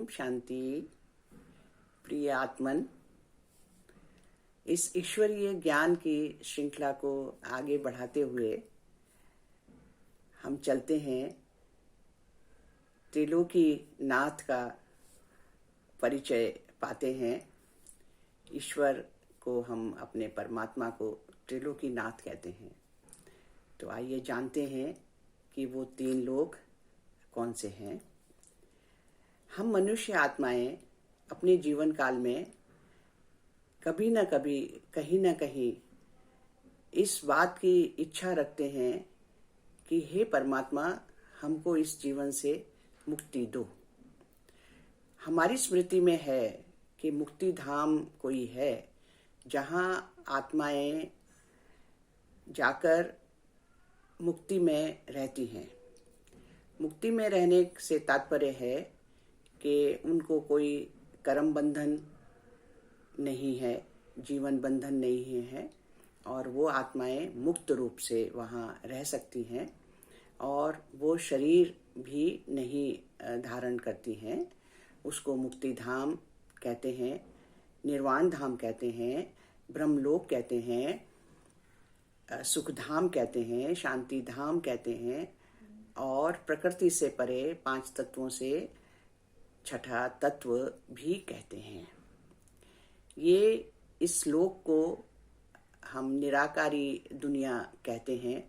शांति। प्रिय आत्मन, इस ईश्वरीय ज्ञान की श्रृंखला को आगे बढ़ाते हुए हम चलते हैं त्रिलोकी नाथ का परिचय पाते हैं। ईश्वर को हम अपने परमात्मा को त्रिलोकी नाथ कहते हैं। तो आइए जानते हैं कि वो तीन लोग कौन से हैं। हम मनुष्य आत्माएं अपने जीवन काल में कभी न कभी कहीं न कहीं इस बात की इच्छा रखते हैं कि हे परमात्मा, हमको इस जीवन से मुक्ति दो। हमारी स्मृति में है कि मुक्ति धाम कोई है जहाँ आत्माएं जाकर मुक्ति में रहती हैं। मुक्ति में रहने से तात्पर्य है कि उनको कोई कर्म बंधन नहीं है, जीवन बंधन नहीं है, और वो आत्माएं मुक्त रूप से वहाँ रह सकती हैं और वो शरीर भी नहीं धारण करती हैं। उसको मुक्ति धाम कहते हैं, निर्वाण धाम कहते हैं, ब्रह्मलोक कहते हैं, सुख धाम कहते हैं, शांति धाम कहते हैं, और प्रकृति से परे पांच तत्वों से छठा तत्व भी कहते हैं। ये इस लोक को हम निराकारी दुनिया कहते हैं,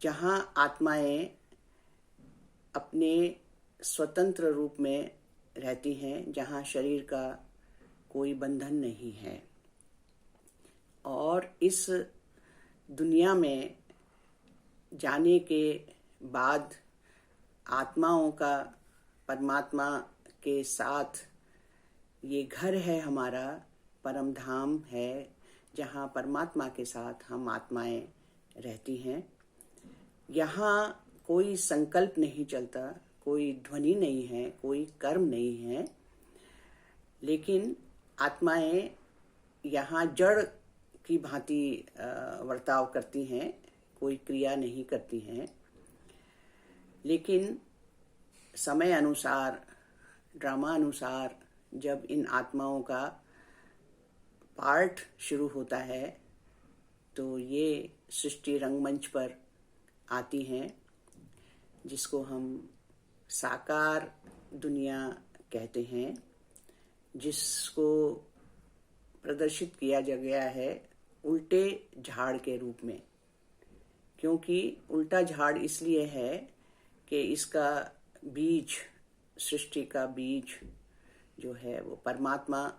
जहाँ आत्माएं अपने स्वतंत्र रूप में रहती हैं, जहाँ शरीर का कोई बंधन नहीं है। और इस दुनिया में जाने के बाद आत्माओं का परमात्मा के साथ ये घर है, हमारा परम धाम है, जहाँ परमात्मा के साथ हम आत्माएं रहती हैं। यहाँ कोई संकल्प नहीं चलता, कोई ध्वनि नहीं है, कोई कर्म नहीं है, लेकिन आत्माएं यहाँ जड़ की भांति वर्ताव करती हैं, कोई क्रिया नहीं करती हैं। लेकिन समय अनुसार, ड्रामा अनुसार जब इन आत्माओं का पार्ट शुरू होता है तो ये सृष्टि रंगमंच पर आती हैं, जिसको हम साकार दुनिया कहते हैं, जिसको प्रदर्शित किया गया है उल्टे झाड़ के रूप में। क्योंकि उल्टा झाड़ इसलिए है कि इसका बीज, सृष्टि का बीज जो है वो परमात्मा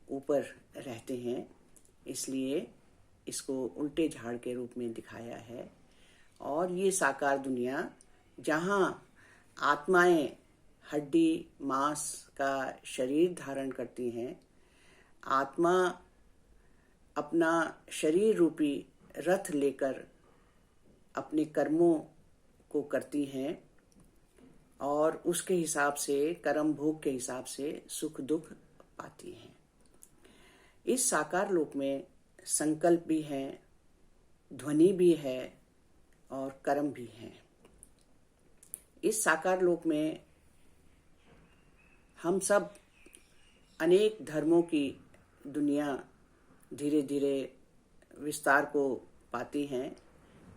ऊपर रहते हैं, इसलिए इसको उल्टे झाड़ के रूप में दिखाया है। और ये साकार दुनिया जहाँ आत्माएं हड्डी मांस का शरीर धारण करती हैं, आत्मा अपना शरीर रूपी रथ लेकर अपने कर्मों को करती हैं और उसके हिसाब से, कर्म भोग के हिसाब से सुख दुख पाती हैं। इस साकार लोक में संकल्प भी है, ध्वनि भी है और कर्म भी है। इस साकार लोक में हम सब अनेक धर्मों की दुनिया धीरे धीरे विस्तार को पाती हैं।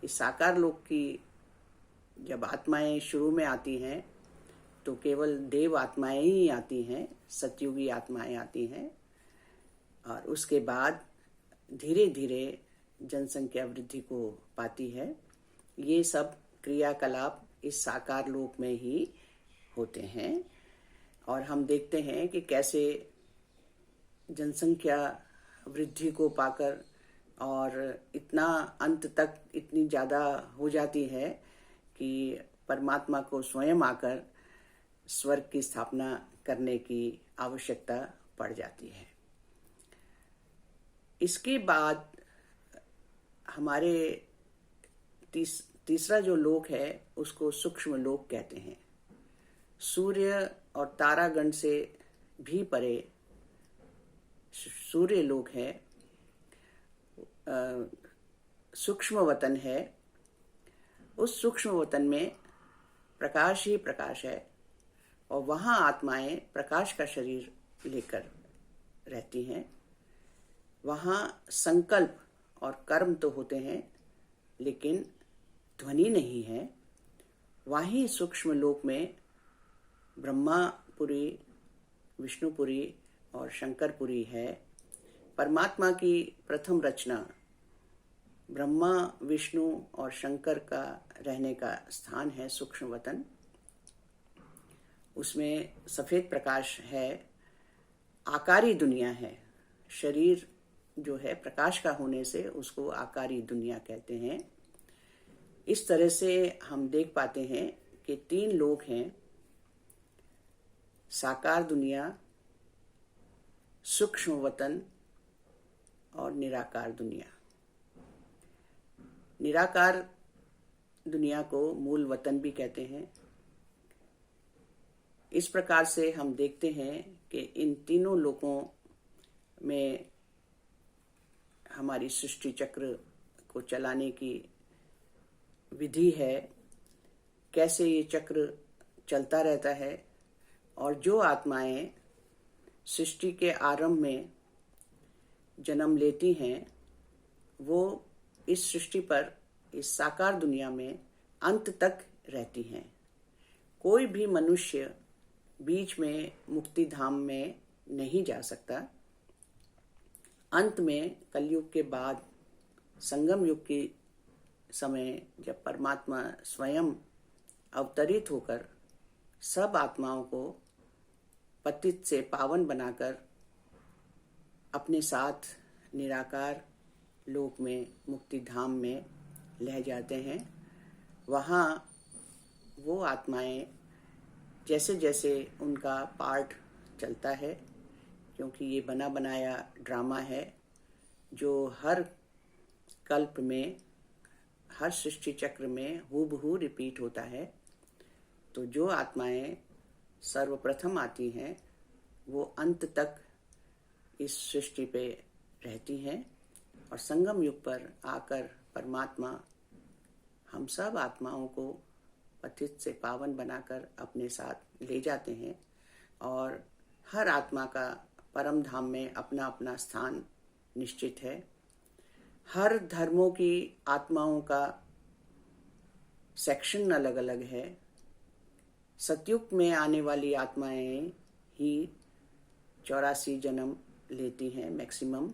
इस साकार लोक की जब आत्माएं शुरू में आती हैं तो केवल देव आत्माएं ही आती हैं, सतयुगी आत्माएं आती हैं, और उसके बाद धीरे धीरे जनसंख्या वृद्धि को पाती है। ये सब क्रियाकलाप इस साकार लोक में ही होते हैं। और हम देखते हैं कि कैसे जनसंख्या वृद्धि को पाकर और इतना अंत तक इतनी ज़्यादा हो जाती है कि परमात्मा को स्वयं आकर स्वर्ग की स्थापना करने की आवश्यकता पड़ जाती है। इसके बाद हमारे तीसरा जो लोक है उसको सूक्ष्म लोक कहते हैं। सूर्य और तारागण से भी परे सूर्य लोक है, सूक्ष्म वतन है। उस सूक्ष्म वतन में प्रकाश ही प्रकाश है, और वहाँ आत्माएं प्रकाश का शरीर लेकर रहती हैं। वहाँ संकल्प और कर्म तो होते हैं लेकिन ध्वनि नहीं है। वहीं सूक्ष्म लोक में ब्रह्मापुरी, विष्णुपुरी और शंकरपुरी है। परमात्मा की प्रथम रचना ब्रह्मा, विष्णु और शंकर का रहने का स्थान है सूक्ष्म वतन। उसमें सफ़ेद प्रकाश है, आकारी दुनिया है। शरीर जो है प्रकाश का होने से उसको आकारी दुनिया कहते हैं। इस तरह से हम देख पाते हैं कि 3 लोक हैं, साकार दुनिया, सूक्ष्म वतन और निराकार दुनिया। निराकार दुनिया को मूल वतन भी कहते हैं। इस प्रकार से हम देखते हैं कि इन तीनों लोकों में हमारी सृष्टि चक्र को चलाने की विधि है, कैसे ये चक्र चलता रहता है। और जो आत्माएं सृष्टि के आरंभ में जन्म लेती हैं वो इस सृष्टि पर, इस साकार दुनिया में अंत तक रहती हैं। कोई भी मनुष्य बीच में मुक्ति धाम में नहीं जा सकता। अंत में कलयुग के बाद संगम युग के समय जब परमात्मा स्वयं अवतरित होकर सब आत्माओं को पतित से पावन बनाकर अपने साथ निराकार लोक में, मुक्ति धाम में ले जाते हैं, वहाँ वो आत्माएं जैसे जैसे उनका पार्ट चलता है, क्योंकि ये बना बनाया ड्रामा है जो हर कल्प में, हर सृष्टि चक्र में हूबहू रिपीट होता है। तो जो आत्माएं सर्वप्रथम आती हैं वो अंत तक इस सृष्टि पे रहती हैं और संगम युग पर आकर परमात्मा हम सब आत्माओं को पतित से पावन बनाकर अपने साथ ले जाते हैं। और हर आत्मा का परम धाम में अपना अपना स्थान निश्चित है। हर धर्मों की आत्माओं का सेक्शन अलग अलग है। सतयुग में आने वाली आत्माएं ही 84 जन्म लेती हैं मैक्सिमम।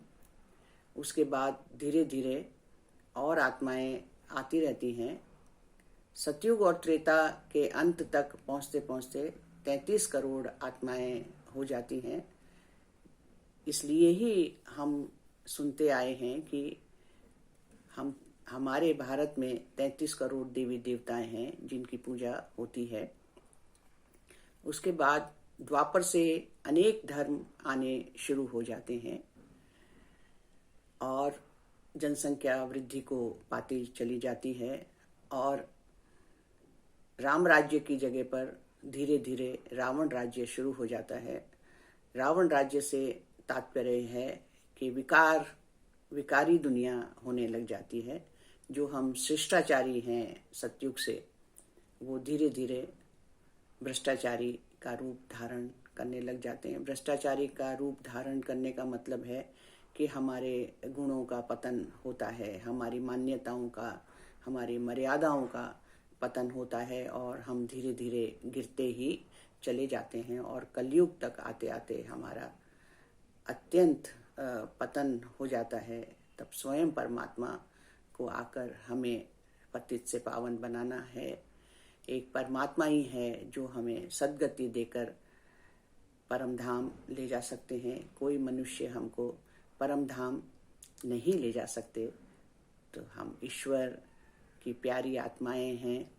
उसके बाद धीरे धीरे और आत्माएं आती रहती हैं। सतयुग और त्रेता के अंत तक पहुंचते पहुंचते 33 करोड़ आत्माएं हो जाती हैं। इसलिए ही हम सुनते आए हैं कि हमारे भारत में 33 करोड़ देवी देवताएं हैं जिनकी पूजा होती है। उसके बाद द्वापर से अनेक धर्म आने शुरू हो जाते हैं और जनसंख्या वृद्धि को पाती चली जाती है। और राम राज्य की जगह पर धीरे धीरे रावण राज्य शुरू हो जाता है। रावण राज्य से तात्पर्य है कि विकारी दुनिया होने लग जाती है। जो हम शिष्टाचारी हैं सतयुग से, वो धीरे धीरे भ्रष्टाचारी का रूप धारण करने लग जाते हैं। भ्रष्टाचारी का रूप धारण करने का मतलब है कि हमारे गुणों का पतन होता है, हमारी मान्यताओं का, हमारी मर्यादाओं का पतन होता है और हम धीरे धीरे गिरते ही चले जाते हैं। और कलयुग तक आते आते हमारा अत्यंत पतन हो जाता है। तब स्वयं परमात्मा को आकर हमें पतित से पावन बनाना है। एक परमात्मा ही है जो हमें सद्गति देकर परम धाम ले जा सकते हैं। कोई मनुष्य हमको परम धाम नहीं ले जा सकते। तो हम ईश्वर की प्यारी आत्माएं हैं।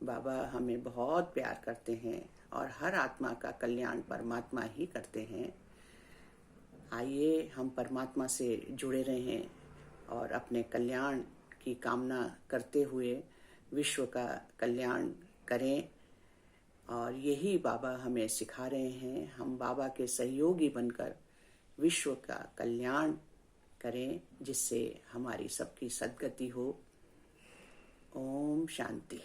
बाबा हमें बहुत प्यार करते हैं और हर आत्मा का कल्याण परमात्मा ही करते हैं। आइए हम परमात्मा से जुड़े रहें और अपने कल्याण की कामना करते हुए विश्व का कल्याण करें। और यही बाबा हमें सिखा रहे हैं। हम बाबा के सहयोगी बनकर विश्व का कल्याण करें जिससे हमारी सबकी सद्गति हो। ओम शांति।